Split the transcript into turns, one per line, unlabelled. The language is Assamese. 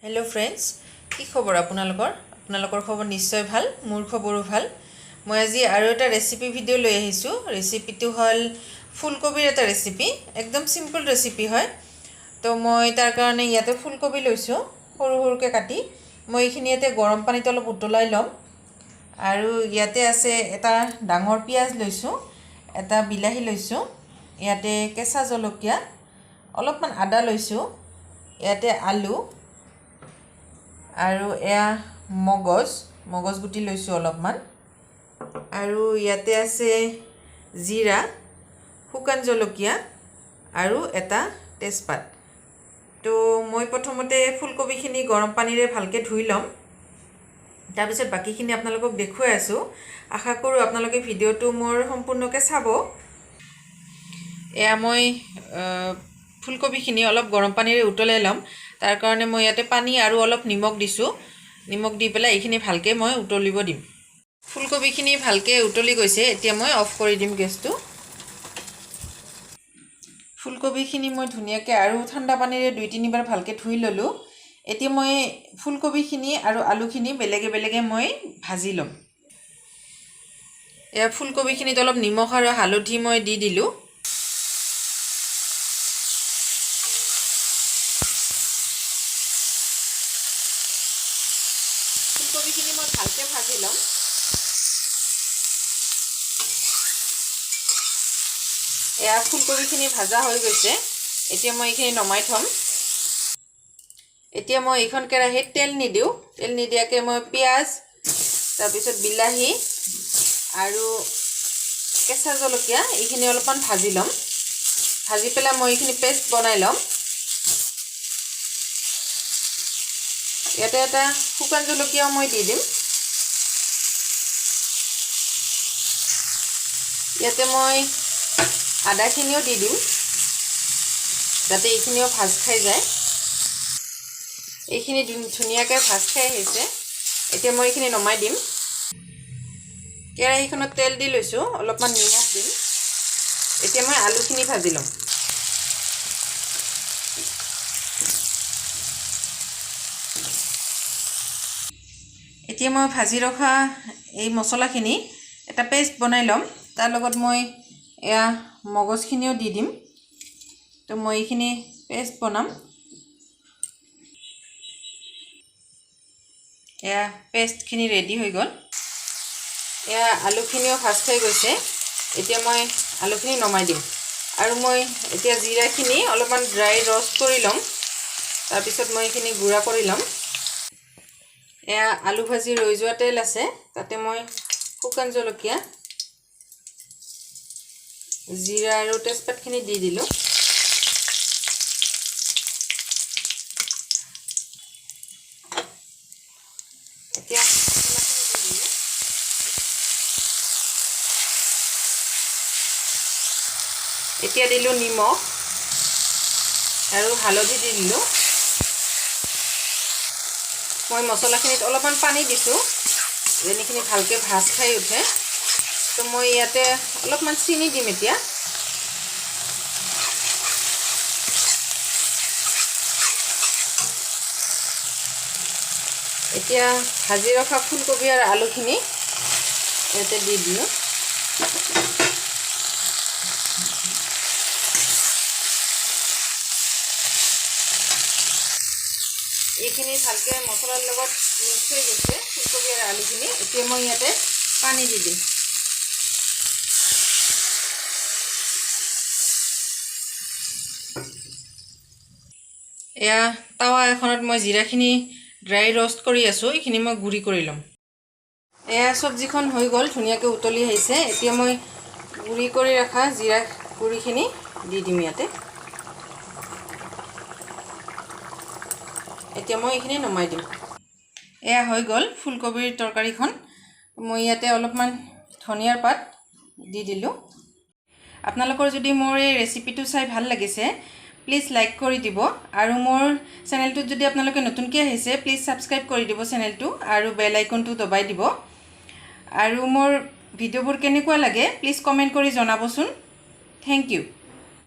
हेलो फ्रेंड्स কি খবৰ আপোনালোকৰ খবৰ নিশ্চয় ভাল মোৰ খবৰো ভাল মই আজি আৰু এটা ৰেচিপি ভিডিও লৈ আহিছো ৰেচিপিটো হল ফুলকবিৰ এটা ৰেচিপি একদম সিম্পল ৰেচিপি হয় তো মই তাৰ কাৰণে ইয়াতে ফুলকবি লৈছো সৰু সৰুকে কাটি মই এইখিনি ইয়াতে গৰম পানীত অলপ উতলাই লম আৰু ইয়াতে আছে এটা ডাঙৰ পিয়াজ লৈছো এটা বিলাহী লৈছো ইয়াতে কেঁচা জলকীয়া অলপমান আদা লৈছো ইয়াতে আলু আৰু এয়া মগজ গুটি লৈছো অলপমান আৰু ইয়াতে আছে জিৰা শুকান জলকীয়া আৰু এটা তেজপাত তো মই প্ৰথমতে ফুলকবিখিনি গৰম পানীৰে ভালকে ধুই লম তাৰ পিছত বাকিখিনি আপোনালোকক দেখুৱাই আছো আশা কৰো আপোনালোকে ভিডিওটো মোৰ সম্পূৰ্ণকে চাব এয়া মই ফুলকবিখিনি অলপ গৰম পানীৰে উতলাই লম তাৰ কাৰণে মই ইয়াতে পানী আৰু অলপ নিমখ দিছো নিমখ দি পেলাই এইখিনি ভালকে মই উতলিব দিম ফুলকবিখিনি ভালকে উতলি গৈছে এতিয়া মই অফ কৰি দিম গেছটো ফুলকবিখিনি মই ধুনিয়াকে আৰু ঠাণ্ডা পানীৰে 2-3 বাৰ ভালকে ধুই ললো এতিয়া মই ফুলকবিখিনি আৰু আলুখিনি বেলেগে মই ভাজি লম এয়া ফুলকবিখিনিত অলপ নিমখ আৰু হালধি মই দি দিলো ফুলকবিখিনি মই ভালকে ভাজি লম এয়া ফুলকবিখিনি ভাজা হৈ গৈছে এতিয়া মই এইখিনি নমাই থম এতিয়া মই এইখন কেৰাহীত তেল নিদিও তেল নিদিয়াকে মই পিয়াজ তাৰ পিছত বিলাহী আৰু কেঁচা জলকীয়া এইখিনি অলপমান ভাজি লম ভাজি পেলাই মই এইখিনি পেষ্ট বনাই লম ইয়াতে এটা শুকান জলকীয়া মই দি দিম ইয়াতে মই আদাখিনিও দি দিম যাতে এইখিনিও ভাজ খাই যায় এইখিনি ধুনিয়াকৈ ভাজ খাই আহিছে এতিয়া মই এইখিনি নমাই দিম কেৰাহীখনত তেল দি লৈছো অলপমান নিমখ দিম এতিয়া মই আলুখিনি ভাজি লম এতিয়া মই ভাজি ৰখা এই মছলাখিনি এটা পেষ্ট বনাই লম তাৰ লগত মই এয়া মগজখিনিও দি দিম তো মই এইখিনি পেষ্ট বনাম এয়া পেষ্টখিনি ৰেডি হৈ গ'ল এয়া আলুখিনিও ভাজ খাই গৈছে এতিয়া মই আলুখিনি নমাই দিম আৰু মই এতিয়া জিৰাখিনি অলপমান ড্ৰাই ৰষ্ট কৰি লম তাৰ পিছত মই এইখিনি গুড়া কৰি লম এয়া আলু ভাজি ৰৈ যোৱা তেল আছে তাতে মই শুকান জলকীয়া জিৰা আৰু তেজপাতখিনি দি দিলো এতিয়া মছলাখিনি দি দিলো এতিয়া দিলো নিমখ আৰু হালধি দি দিলো মই মছলাখিনিত অলপমান পানী দিছো যেনেখিনি ভালকে ভাজ খাই উঠে তো মই ইয়াতে অলপমান চিনি দিম এতিয়া এতিয়া ভাজি ৰখা ফুলকবি আৰু আলুখিনি ইয়াতে দি দিলো এইখিনি ভালকে মছলাৰ লগত মিক্স হৈ গৈছে ফুলকবি আৰু আলুখিনি এতিয়া মই ইয়াতে পানী দি দিম এয়া তাৱা এখনত মই জিৰাখিনি ড্ৰাই ৰষ্ট কৰি আছো এইখিনি মই গুড়ি কৰি লম এয়া সবজিখন হৈ গ'ল ধুনিয়াকৈ উতলি আহিছে এতিয়া মই গুড়ি কৰি ৰাখা জিৰা গুড়িখিনি দি দিম ইয়াতে এতিয়া মই এইখিনি নমাই দিম এয়া হৈ গ'ল ফুলকবিৰ তৰকাৰীখন মই ইয়াতে অলপমান ধনিয়াৰ পাত দি দিলো আপোনালোকৰ যদি মোৰ এই ৰেচিপিটো চাই ভাল লাগিছে প্লিজ লাইক কৰি দিব আৰু মোৰ চেনেলটোত যদি আপোনালোকে নতুনকৈ আহিছে প্লিজ সাবস্ক্ৰাইব কৰি দিব চেনেলটো আৰু বেল আইকনটো দবাই দিব আৰু মোৰ ভিডিওবোৰ কেনেকুৱা লাগে প্লিজ কমেন্ট কৰি জনাবচোন থ্যাংক ইউ